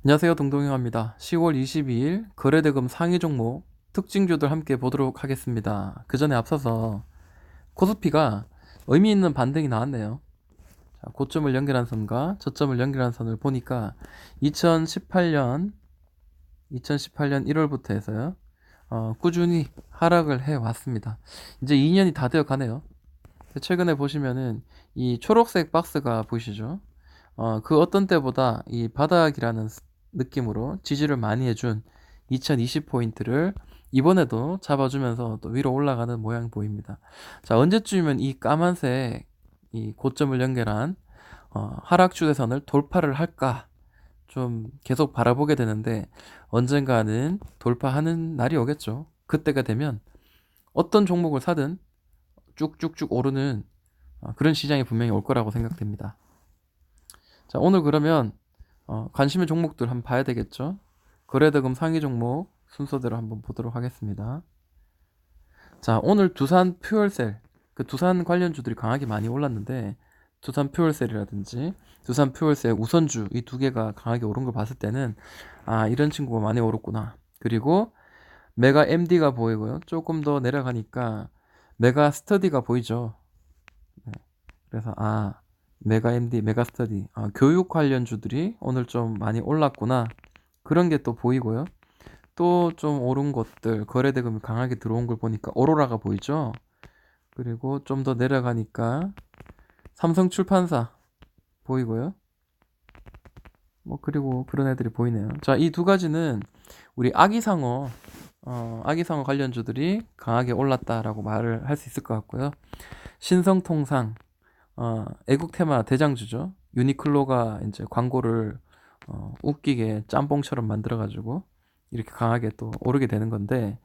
안녕하세요. 동동영입니다. 10월 22일 거래대금 상위 종목 특징주들 함께 보도록 하겠습니다. 그 전에 앞서서 코스피가 의미 있는 반등이 나왔네요. 자, 고점을 연결한 선과 저점을 연결한 선을 보니까 2018년 1월부터 해서요. 꾸준히 하락을 해 왔습니다. 이제 2년이 다 되어 가네요. 최근에 보시면은 이 초록색 박스가 보이시죠? 그 어떤 때보다 이 바닥이라는 느낌으로 지지를 많이 해준 2020포인트를 이번에도 잡아주면서 또 위로 올라가는 모양 보입니다. 자, 언제쯤이면 이 까만색 이 고점을 연결한 하락 추세선을 돌파를 할까 좀 계속 바라보게 되는데 언젠가는 돌파하는 날이 오겠죠. 그때가 되면 어떤 종목을 사든 쭉쭉쭉 오르는 그런 시장이 분명히 올 거라고 생각됩니다. 자, 오늘 그러면 관심의 종목들 한번 봐야 되겠죠? 거래대금 상위 종목 순서대로 한번 보도록 하겠습니다. 자, 오늘 두산 퓨얼셀, 그 두산 관련주들이 강하게 많이 올랐는데 두산 퓨얼셀이라든지 두산 퓨얼셀 우선주 이 두 개가 강하게 오른 걸 봤을 때는 이런 친구가 많이 오랐구나. 그리고 메가 MD가 보이고요. 조금 더 내려가니까 메가 스터디가 보이죠. 네. 그래서 메가 MD, 메가 스터디, 교육 관련주들이 오늘 좀 많이 올랐구나. 그런 게 또 보이고요. 또 좀 오른 것들, 거래대금이 강하게 들어온 걸 보니까 오로라가 보이죠. 그리고 좀 더 내려가니까 삼성출판사 보이고요. 그리고 그런 애들이 보이네요. 자, 이 두 가지는 우리 아기상어 관련주들이 강하게 올랐다라고 말을 할 수 있을 것 같고요. 신성통상, 애국 테마 대장주죠. 유니클로가 이제 광고를 웃기게 짬뽕처럼 만들어가지고 이렇게 강하게 또 오르게 되는 건데,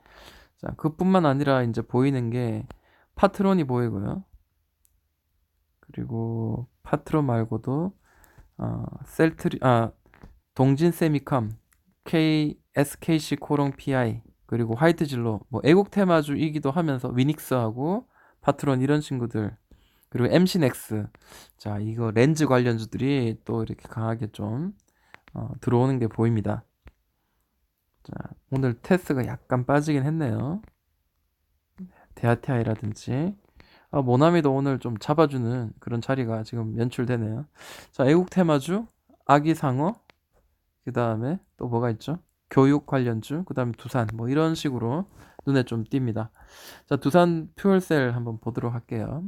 자, 그뿐만 아니라 이제 보이는 게 파트론이 보이고요. 그리고 파트론 말고도 동진 세미컴, SKC 코롱 PI, 그리고 화이트 진로, 뭐 애국 테마주이기도 하면서 위닉스하고 파트론 이런 친구들, 그리고 MC넥스. 자, 이거 렌즈 관련주들이 또 이렇게 강하게 좀 들어오는 게 보입니다. 자, 오늘 테스가 약간 빠지긴 했네요. 대하티아이라든지 모나미도 오늘 좀 잡아주는 그런 자리가 지금 연출되네요. 자, 애국 테마주, 아기상어, 그 다음에 또 뭐가 있죠? 교육 관련주, 그 다음에 두산, 뭐 이런 식으로 눈에 좀 띕니다. 자, 두산 퓨얼셀 한번 보도록 할게요.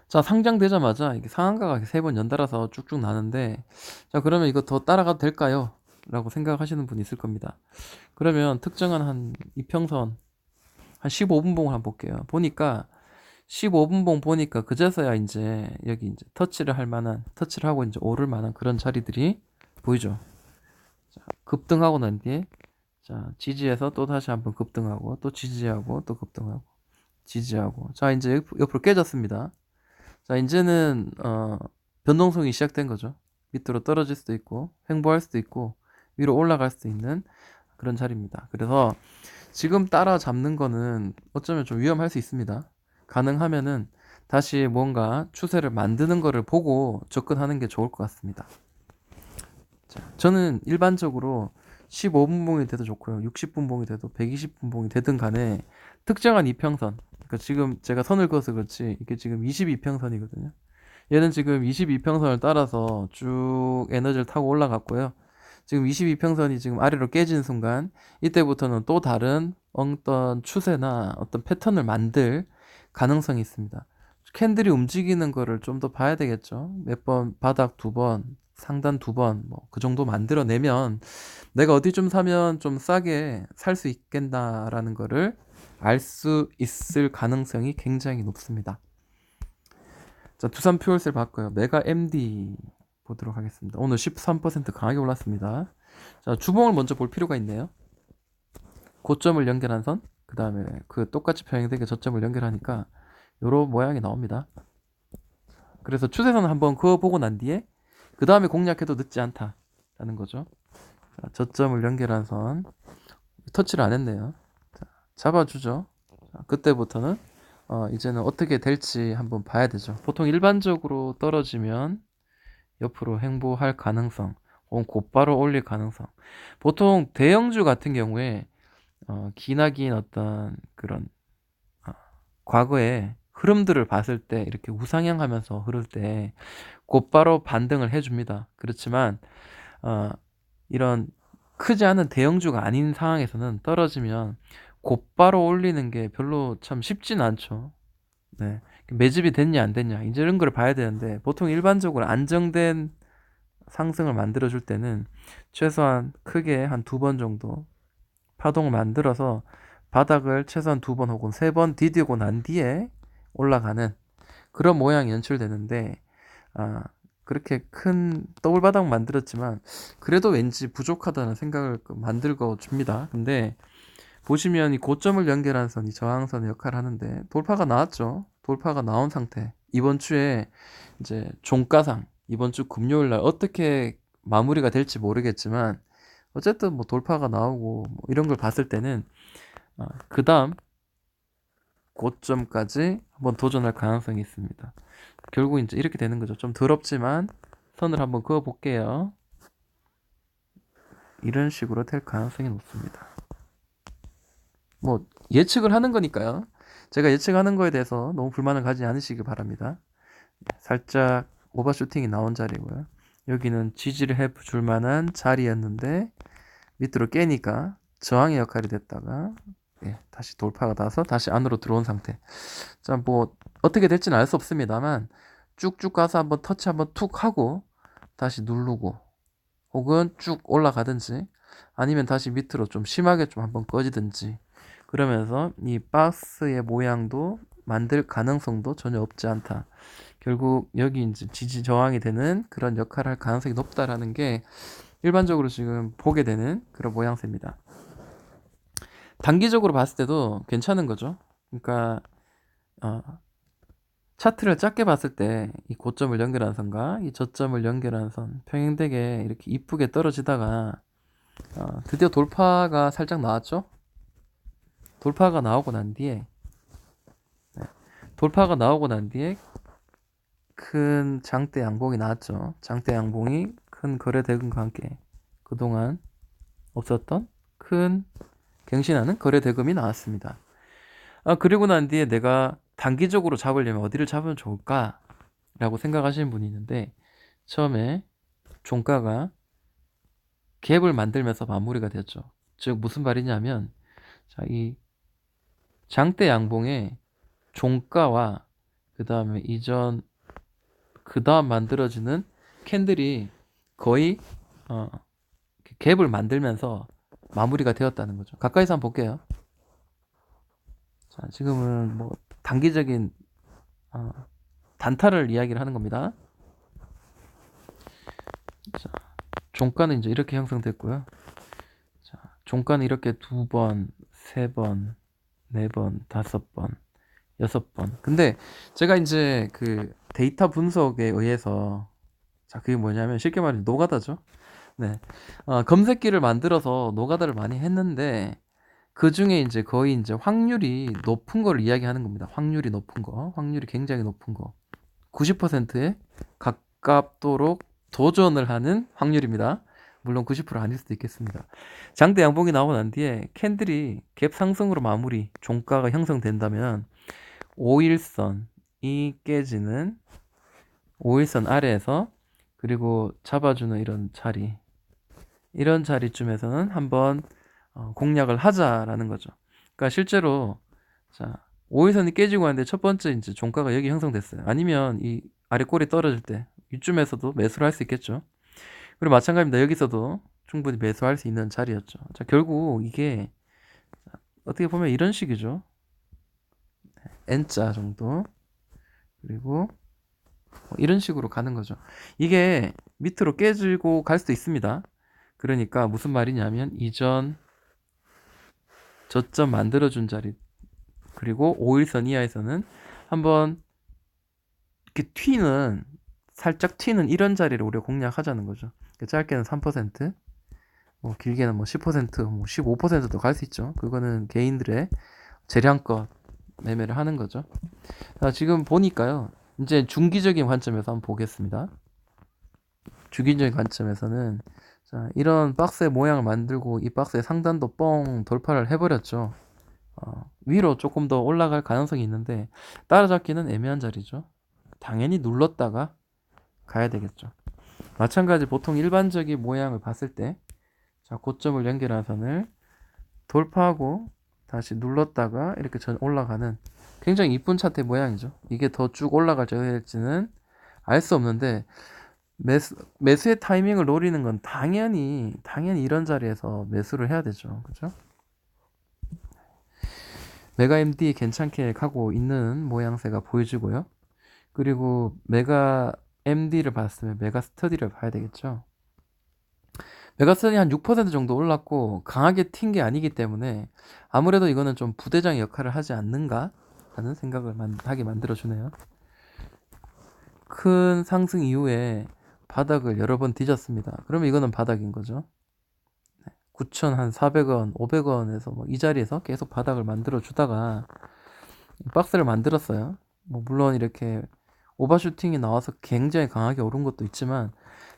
자, 상장되자마자 이게 상한가가 세 번 연달아서 쭉쭉 나는데, 자, 그러면 이거 더 따라가도 될까요? 라고 생각하시는 분이 있을 겁니다. 그러면 특정한 한 이평선, 한 15분봉을 한번 볼게요. 보니까, 15분봉 보니까 그제서야 이제 여기 이제 터치를 하고 이제 오를 만한 그런 자리들이 보이죠. 자, 급등하고 난 뒤에, 자, 지지해서 또 다시 한번 급등하고, 또 지지하고, 또 급등하고, 지지하고. 자, 이제 옆으로 깨졌습니다. 자, 이제는 변동성이 시작된 거죠. 밑으로 떨어질 수도 있고 횡보할 수도 있고 위로 올라갈 수도 있는 그런 자리입니다. 그래서 지금 따라잡는 거는 어쩌면 좀 위험할 수 있습니다. 가능하면은 다시 뭔가 추세를 만드는 거를 보고 접근하는 게 좋을 것 같습니다. 자, 저는 일반적으로 15분봉이 돼도 좋고요. 60분봉이 돼도 120분봉이 되든 간에 특정한 이평선, 그러니까 지금 제가 선을 그어서 그렇지 이게 지금 22평선이거든요. 얘는 지금 22평선을 따라서 쭉 에너지를 타고 올라갔고요. 지금 22평선이 지금 아래로 깨진 순간 이때부터는 또 다른 어떤 추세나 어떤 패턴을 만들 가능성이 있습니다. 캔들이 움직이는 거를 좀 더 봐야 되겠죠. 몇 번 바닥 두 번, 상단 두 번, 뭐 그 정도 만들어내면 내가 어디 좀 사면 좀 싸게 살 수 있겠다라는 거를 알 수 있을 가능성이 굉장히 높습니다. 자, 두산 퓨얼셀 봤고요. 메가 MD 보도록 하겠습니다. 오늘 13% 강하게 올랐습니다. 자, 주봉을 먼저 볼 필요가 있네요. 고점을 연결한 선, 그 다음에 그 똑같이 평행되게 저점을 연결하니까 요런 모양이 나옵니다. 그래서 추세선을 한번 그어보고 난 뒤에 그 다음에 공략해도 늦지 않다라는 거죠. 자, 저점을 연결한 선 터치를 안 했네요. 자, 잡아주죠. 자, 그때부터는 이제는 어떻게 될지 한번 봐야 되죠. 보통 일반적으로 떨어지면 옆으로 횡보할 가능성, 혹은 곧바로 올릴 가능성. 보통 대형주 같은 경우에 기나긴 어떤 그런 과거의 흐름들을 봤을 때 이렇게 우상향하면서 흐를 때 곧바로 반등을 해줍니다. 그렇지만 어, 이런 크지 않은 대형주가 아닌 상황에서는 떨어지면 곧바로 올리는 게 별로 참 쉽진 않죠. 네. 매집이 됐냐 안 됐냐 이제 이런 걸 봐야 되는데 보통 일반적으로 안정된 상승을 만들어 줄 때는 최소한 크게 한 두 번 정도 파동을 만들어서 바닥을 최소한 두 번 혹은 세 번 디디고 난 뒤에 올라가는 그런 모양이 연출되는데 아, 그렇게 큰 더블바닥 만들었지만 그래도 왠지 부족하다는 생각을 만들고 줍니다. 근데 보시면 이 고점을 연결한 선이 저항선의 역할을 하는데 돌파가 나왔죠. 돌파가 나온 상태. 이번 주에 이제 종가상 이번 주 금요일 날 어떻게 마무리가 될지 모르겠지만 어쨌든 뭐 돌파가 나오고 뭐 이런 걸 봤을 때는 그 다음 고점까지 한번 도전할 가능성이 있습니다. 결국 이제 이렇게 되는 거죠. 좀 더럽지만 선을 한번 그어 볼게요. 이런 식으로 될 가능성이 높습니다. 뭐 예측을 하는 거니까요. 제가 예측하는 거에 대해서 너무 불만을 가지지 않으시기 바랍니다. 살짝 오버슈팅이 나온 자리고요. 여기는 지지를 해줄 만한 자리였는데 밑으로 깨니까 저항의 역할이 됐다가 다시 돌파가 나서 다시 안으로 들어온 상태. 자, 뭐 어떻게 될지는 알 수 없습니다만 쭉쭉 가서 한번 터치 한번 툭 하고 다시 누르고 혹은 쭉 올라가든지 아니면 다시 밑으로 좀 심하게 좀 한번 꺼지든지 그러면서 이 박스의 모양도 만들 가능성도 전혀 없지 않다. 결국 여기 이제 지지 저항이 되는 그런 역할을 할 가능성이 높다라는 게 일반적으로 지금 보게 되는 그런 모양새입니다. 단기적으로 봤을 때도 괜찮은 거죠. 그러니까 차트를 작게 봤을 때 이 고점을 연결한 선과 이 저점을 연결한 선 평행되게 이렇게 이쁘게 떨어지다가 드디어 돌파가 살짝 나왔죠. 돌파가 나오고 난 뒤에 돌파가 나오고 난 뒤에 큰 장대 양봉이 나왔죠. 장대 양봉이 큰 거래 대금과 함께 그동안 없었던 큰 갱신하는 거래 대금이 나왔습니다. 그리고 난 뒤에 내가 단기적으로 잡으려면 어디를 잡으면 좋을까? 라고 생각하시는 분이 있는데 처음에 종가가 갭을 만들면서 마무리가 됐죠. 즉 무슨 말이냐면 자, 이 장대 양봉의 종가와 그 다음에 이전 그 다음 만들어지는 캔들이 거의 갭을 만들면서 마무리가 되었다는 거죠. 가까이서 한번 볼게요. 자, 지금은 뭐 단기적인 단타를 이야기를 하는 겁니다. 자, 종가는 이제 이렇게 형성됐고요. 자, 종가는 이렇게 두 번, 세 번, 네 번, 다섯 번, 여섯 번. 근데 제가 이제 그 데이터 분석에 의해서 자, 그게 뭐냐면 쉽게 말해 노가다죠. 네. 검색기를 만들어서 노가다를 많이 했는데 그 중에 이제 거의 이제 확률이 높은 걸 이야기하는 겁니다. 확률이 높은 거, 확률이 굉장히 높은 거. 90%에 가깝도록 도전을 하는 확률입니다. 물론 90% 아닐 수도 있겠습니다. 장대 양봉이 나오고 난 뒤에 캔들이 갭 상승으로 마무리, 종가가 형성된다면 5일선이 깨지는 5일선 아래에서 그리고 잡아주는 이런 자리쯤에서는 한번 공략을 하자라는 거죠. 그러니까 실제로 자 5일선이 깨지고 하는데 첫 번째 이제 종가가 여기 형성됐어요. 아니면 이 아래 꼬리 떨어질 때 이쯤에서도 매수를 할 수 있겠죠. 그리고 마찬가지입니다. 여기서도 충분히 매수할 수 있는 자리였죠. 자 결국 이게 어떻게 보면 이런 식이죠. N자 정도 그리고 이런 식으로 가는 거죠. 이게 밑으로 깨지고 갈 수도 있습니다. 그러니까 무슨 말이냐면 이전 저점 만들어준 자리 그리고 5일선 이하에서는 한번 이렇게 살짝 튀는 이런 자리를 우리가 공략하자는 거죠. 짧게는 3%, 뭐 길게는 뭐 10%, 뭐 15%도 갈 수 있죠. 그거는 개인들의 재량껏 매매를 하는 거죠. 자, 지금 보니까요. 이제 중기적인 관점에서 한번 보겠습니다. 주기적인 관점에서는 자, 이런 박스의 모양을 만들고 이 박스의 상단도 뻥 돌파를 해버렸죠. 위로 조금 더 올라갈 가능성이 있는데 따라잡기는 애매한 자리죠. 당연히 눌렀다가 가야 되겠죠. 마찬가지 보통 일반적인 모양을 봤을 때 자, 고점을 연결한 선을 돌파하고 다시 눌렀다가 이렇게 올라가는 굉장히 이쁜 차트 모양이죠. 이게 더 쭉 올라갈지는 알 수 없는데 매수의 타이밍을 노리는 건 당연히 이런 자리에서 매수를 해야 되죠. 그죠? 메가 MD 괜찮게 가고 있는 모양새가 보여지고요. 그리고 메가 MD를 봤으면 메가 스터디를 봐야 되겠죠. 메가 스터디 한 6% 정도 올랐고 강하게 튄 게 아니기 때문에 아무래도 이거는 좀 부대장 역할을 하지 않는가 하는 생각을 하게 만들어주네요. 큰 상승 이후에 바닥을 여러 번 뒤졌습니다. 그러면 이거는 바닥인 거죠. 9,400원, 500원에서 뭐 이 자리에서 계속 바닥을 만들어 주다가 박스를 만들었어요. 뭐 물론 이렇게 오버슈팅이 나와서 굉장히 강하게 오른 것도 있지만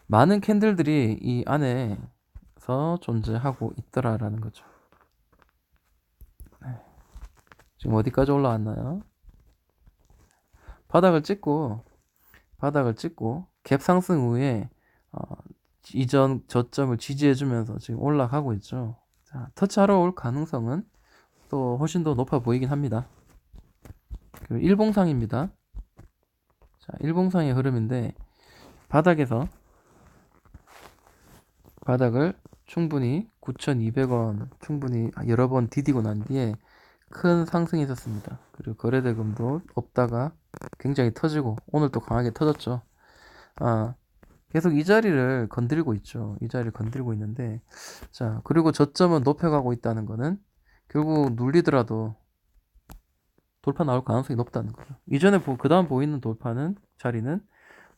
많은 캔들들이 이 안에서 존재하고 있더라라는 거죠. 지금 어디까지 올라왔나요? 바닥을 찍고 갭 상승 후에 이전 저점을 지지해주면서 지금 올라가고 있죠. 자, 터치하러 올 가능성은 또 훨씬 더 높아 보이긴 합니다. 그리고 일봉상입니다. 자, 일봉상의 흐름인데 바닥을 충분히 9,200원 충분히 여러 번 디디고 난 뒤에 큰 상승이 있었습니다. 그리고 거래대금도 없다가 굉장히 터지고 오늘 또 강하게 터졌죠. 계속 이 자리를 건드리고 있죠. 이 자리를 건드리고 있는데 자, 그리고 저점은 높여가고 있다는 거는 결국 눌리더라도 돌파 나올 가능성이 높다는 거죠. 이전에 그 다음 보이는 돌파는 자리는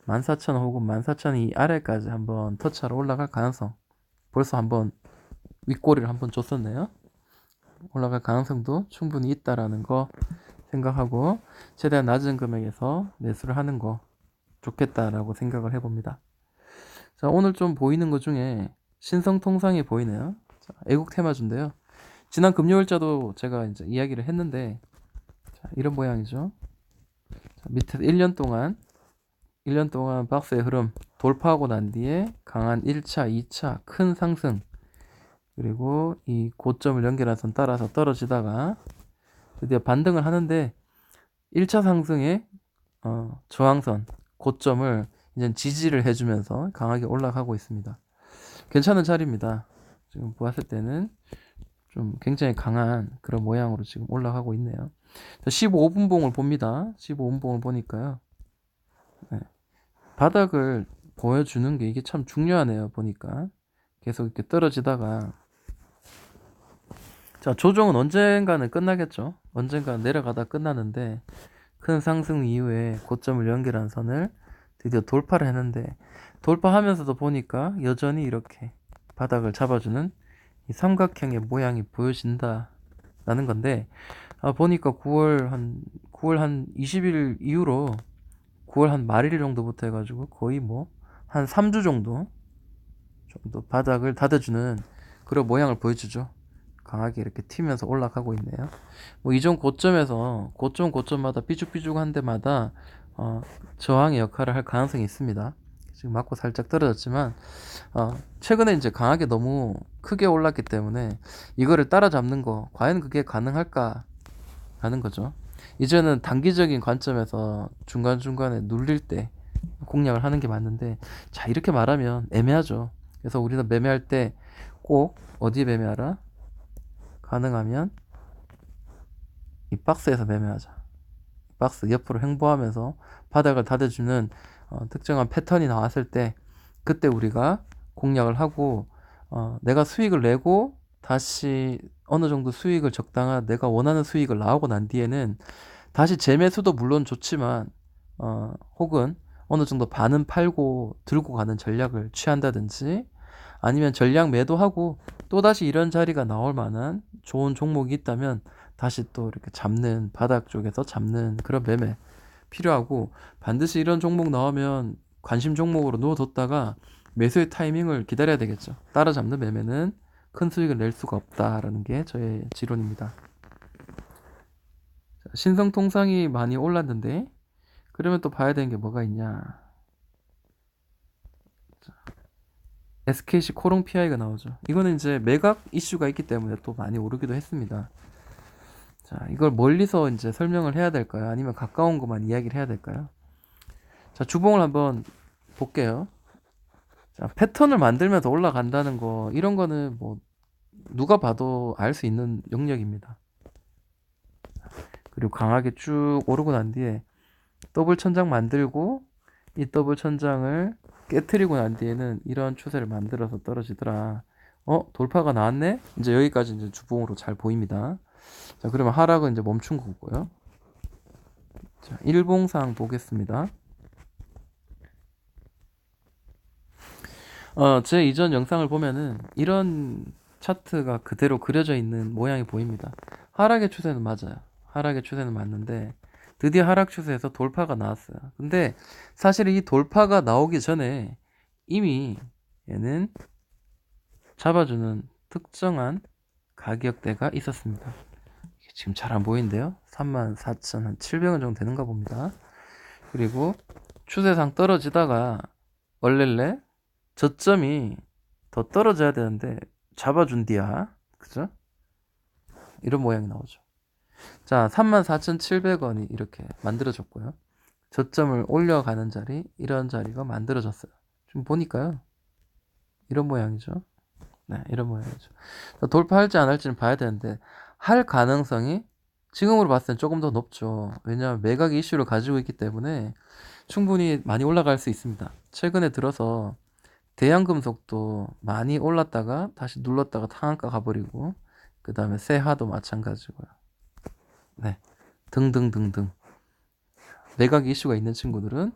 14,000 혹은 14,000 이 아래까지 한번 터치하러 올라갈 가능성 벌써 한번 윗꼬리를 한번 줬었네요. 올라갈 가능성도 충분히 있다라는 거 생각하고 최대한 낮은 금액에서 매수를 하는 거 좋겠다라고 생각을 해봅니다. 자, 오늘 좀 보이는 것 중에 신성통상이 보이네요. 자, 애국 테마주인데요. 지난 금요일자도 제가 이제 이야기를 했는데 자, 이런 모양이죠. 자, 밑에 1년 동안 박스의 흐름 돌파하고 난 뒤에 강한 1차, 2차 큰 상승 그리고 이 고점을 연결한 선 따라서 떨어지다가 드디어 반등을 하는데 1차 상승의 저항선 고점을 이제 지지를 해주면서 강하게 올라가고 있습니다. 괜찮은 자리입니다. 지금 보았을 때는 좀 굉장히 강한 그런 모양으로 지금 올라가고 있네요. 15분 봉을 봅니다. 15분 봉을 보니까요. 네. 바닥을 보여주는 게 이게 참 중요하네요. 보니까 계속 이렇게 떨어지다가 자, 조정은 언젠가는 끝나겠죠. 언젠가는 내려가다 끝나는데 큰 상승 이후에 고점을 연결한 선을 드디어 돌파를 했는데 돌파하면서도 보니까 여전히 이렇게 바닥을 잡아주는 이 삼각형의 모양이 보여진다라는 건데 보니까 9월 한 20일 이후로 9월 한 말일 정도부터 해가지고 거의 뭐 한 3주 정도 바닥을 닫아주는 그런 모양을 보여주죠. 강하게 이렇게 튀면서 올라가고 있네요. 뭐 이전 고점마다 삐죽삐죽한 데마다 저항의 역할을 할 가능성이 있습니다. 지금 맞고 살짝 떨어졌지만 최근에 이제 강하게 너무 크게 올랐기 때문에 이거를 따라잡는 거 과연 그게 가능할까 하는 거죠. 이제는 단기적인 관점에서 중간중간에 눌릴 때 공략을 하는 게 맞는데 자, 이렇게 말하면 애매하죠. 그래서 우리는 매매할 때 꼭 어디에 매매하라? 가능하면 이 박스에서 매매하자. 박스 옆으로 횡보하면서 바닥을 닫아주는 특정한 패턴이 나왔을 때 그때 우리가 공략을 하고 내가 수익을 내고 다시 어느 정도 수익을 적당한 내가 원하는 수익을 나오고 난 뒤에는 다시 재매수도 물론 좋지만 혹은 어느 정도 반은 팔고 들고 가는 전략을 취한다든지 아니면 전략 매도하고 또다시 이런 자리가 나올 만한 좋은 종목이 있다면 다시 또 이렇게 잡는 바닥 쪽에서 잡는 그런 매매 필요하고 반드시 이런 종목 나오면 관심 종목으로 놓아뒀다가 매수의 타이밍을 기다려야 되겠죠. 따라잡는 매매는 큰 수익을 낼 수가 없다라는 게 저의 지론입니다. 자, 신성통상이 많이 올랐는데 그러면 또 봐야 되는 게 뭐가 있냐. SKC 코롱 PI가 나오죠. 이거는 이제 매각 이슈가 있기 때문에 또 많이 오르기도 했습니다. 자, 이걸 멀리서 이제 설명을 해야 될까요? 아니면 가까운 것만 이야기를 해야 될까요? 자, 주봉을 한번 볼게요. 자, 패턴을 만들면서 올라간다는 거, 이런 거는 뭐 누가 봐도 알 수 있는 영역입니다. 그리고 강하게 쭉 오르고 난 뒤에 더블 천장 만들고 이 더블 천장을 깨트리고 난 뒤에는 이런 추세를 만들어서 떨어지더라. 돌파가 나왔네? 이제 여기까지 이제 주봉으로 잘 보입니다. 자, 그러면 하락은 이제 멈춘 거고요. 자, 일봉상 보겠습니다. 제 이전 영상을 보면은 이런 차트가 그대로 그려져 있는 모양이 보입니다. 하락의 추세는 맞아요. 하락의 추세는 맞는데 드디어 하락 추세에서 돌파가 나왔어요. 근데 사실 이 돌파가 나오기 전에 이미 얘는 잡아주는 특정한 가격대가 있었습니다. 지금 잘 안 보이는데요. 34,700원 정도 되는가 봅니다. 그리고 추세상 떨어지다가 원래래 저점이 더 떨어져야 되는데 잡아준 뒤야, 그죠? 이런 모양이 나오죠. 자, 34,700원이 이렇게 만들어졌고요. 저점을 올려가는 자리, 이런 자리가 만들어졌어요. 좀 보니까요, 이런 모양이죠. 네, 이런 모양이죠. 돌파할지 안 할지는 봐야 되는데 할 가능성이 지금으로 봤을 땐 조금 더 높죠. 왜냐하면 매각 이슈를 가지고 있기 때문에 충분히 많이 올라갈 수 있습니다. 최근에 들어서 대양금속도 많이 올랐다가 다시 눌렀다가 상한가 가버리고, 그 다음에 세하도 마찬가지고요. 네, 등등등등. 매각 이슈가 있는 친구들은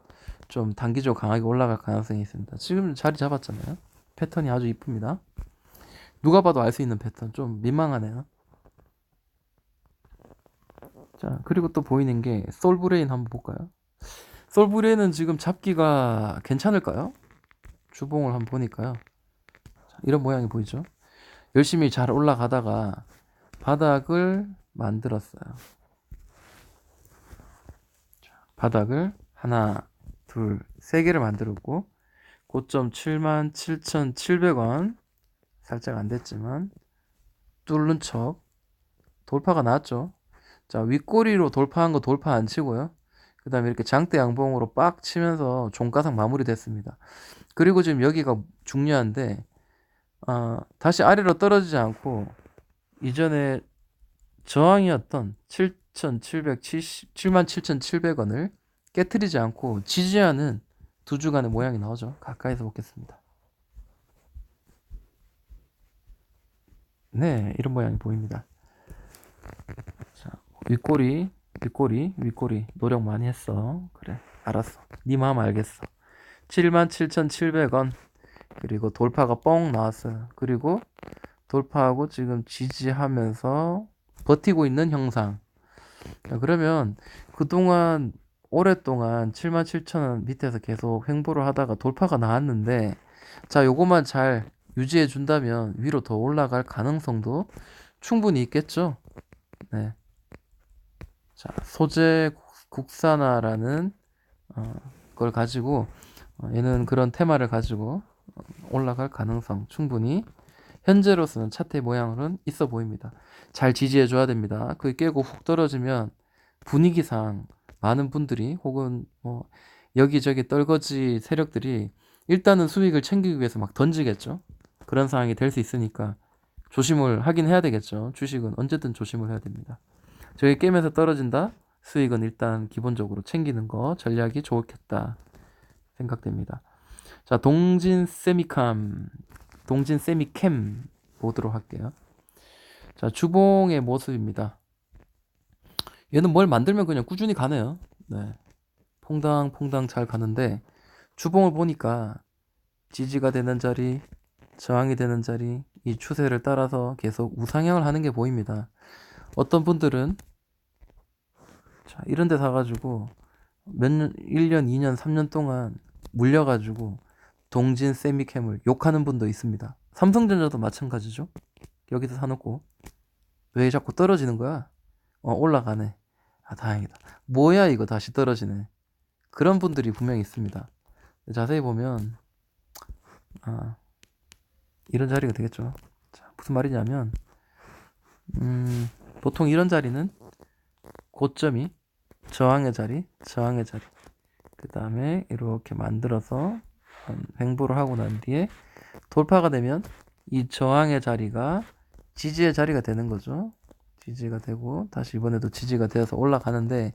좀 단기적으로 강하게 올라갈 가능성이 있습니다. 지금 자리 잡았잖아요. 패턴이 아주 이쁩니다. 누가 봐도 알 수 있는 패턴. 좀 민망하네요. 자, 그리고 또 보이는 게 솔브레인 한번 볼까요? 솔브레인은 지금 잡기가 괜찮을까요? 주봉을 한번 보니까요. 자, 이런 모양이 보이죠? 열심히 잘 올라가다가 바닥을 만들었어요. 자, 바닥을 하나, 둘, 세 개를 만들었고 고점 77,700원 살짝 안 됐지만 뚫는 척 돌파가 나왔죠. 자, 윗꼬리로 돌파한 거 돌파 안 치고요. 그 다음에 이렇게 장대 양봉으로 빡 치면서 종가상 마무리됐습니다. 그리고 지금 여기가 중요한데 다시 아래로 떨어지지 않고 이전에 저항이었던 77,700원을 깨트리지 않고 지지하는 두 주간의 모양이 나오죠. 가까이서 보겠습니다. 네, 이런 모양이 보입니다. 자, 윗꼬리 노력 많이 했어. 그래, 알았어. 네 마음 알겠어. 77,700원. 그리고 돌파가 뻥 나왔어요. 그리고 돌파하고 지금 지지하면서 버티고 있는 형상. 자, 그러면 그동안 오랫동안 77,000원 밑에서 계속 횡보를 하다가 돌파가 나왔는데, 자, 요거만 잘 유지해 준다면 위로 더 올라갈 가능성도 충분히 있겠죠. 네. 자, 소재 국산화라는 걸 가지고 얘는 그런 테마를 가지고 올라갈 가능성 충분히 현재로서는 차트의 모양으로는 있어 보입니다. 잘 지지해 줘야 됩니다. 그게 깨고 훅 떨어지면 분위기상 많은 분들이 혹은 뭐 여기저기 떨거지 세력들이 일단은 수익을 챙기기 위해서 막 던지겠죠. 그런 상황이 될 수 있으니까 조심을 하긴 해야 되겠죠. 주식은 언제든 조심을 해야 됩니다. 저기 깨면서 떨어진다? 수익은 일단 기본적으로 챙기는 거 전략이 좋겠다 생각됩니다. 자, 동진 세미캠 보도록 할게요. 자, 주봉의 모습입니다. 얘는 뭘 만들면 그냥 꾸준히 가네요. 네. 퐁당퐁당 잘 가는데 주봉을 보니까 지지가 되는 자리, 저항이 되는 자리, 이 추세를 따라서 계속 우상향을 하는 게 보입니다. 어떤 분들은 자, 이런 데 사가지고 몇 년, 1년, 2년, 3년 동안 물려가지고 동진 세미캠을 욕하는 분도 있습니다. 삼성전자도 마찬가지죠. 여기서 사놓고 왜 자꾸 떨어지는 거야? 올라가네. 아, 다행이다. 뭐야 이거 다시 떨어지네. 그런 분들이 분명히 있습니다. 자세히 보면 이런 자리가 되겠죠. 자, 무슨 말이냐면 보통 이런 자리는 고점이 저항의 자리, 그 다음에 이렇게 만들어서 횡보를 하고 난 뒤에 돌파가 되면 이 저항의 자리가 지지의 자리가 되는 거죠. 지지가 되고 다시 이번에도 지지가 되어서 올라가는데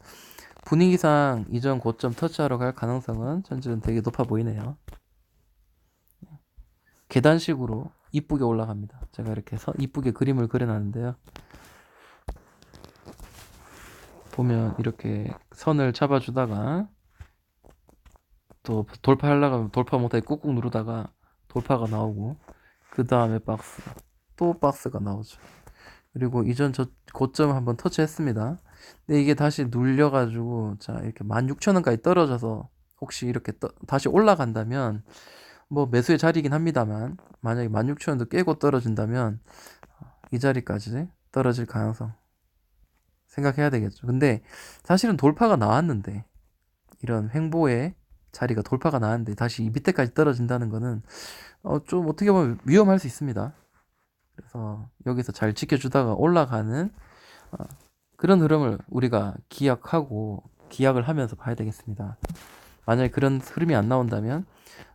분위기상 이전 고점 터치하러 갈 가능성은 현재는 되게 높아 보이네요. 계단식으로 이쁘게 올라갑니다. 제가 이렇게 이쁘게 그림을 그려놨는데요. 보면 이렇게 선을 잡아주다가 또 돌파하려고 하면 돌파 못하게 꾹꾹 누르다가 돌파가 나오고 그 다음에 박스, 또 박스가 나오죠. 그리고 이전 저 고점을 한번 터치했습니다. 근데 이게 다시 눌려가지고 자 이렇게 16,000원까지 떨어져서 혹시 이렇게 다시 올라간다면 뭐 매수의 자리이긴 합니다만 만약에 16,000원도 깨고 떨어진다면 이 자리까지 떨어질 가능성 생각해야 되겠죠. 근데 사실은 돌파가 나왔는데 이런 횡보의 자리가 돌파가 나왔는데 다시 이 밑에까지 떨어진다는 거는 좀 어떻게 보면 위험할 수 있습니다. 그래서 여기서 잘 지켜주다가 올라가는 그런 흐름을 우리가 기약을 하면서 봐야 되겠습니다. 만약에 그런 흐름이 안 나온다면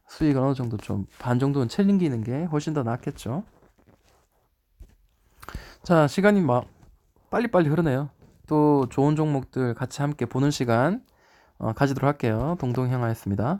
수익을 어느 정도 좀 반 정도는 챌린기는 게 훨씬 더 낫겠죠. 자, 시간이 막 빨리빨리 흐르네요. 또 좋은 종목들 같이 함께 보는 시간 가지도록 할게요. 동동형하였습니다.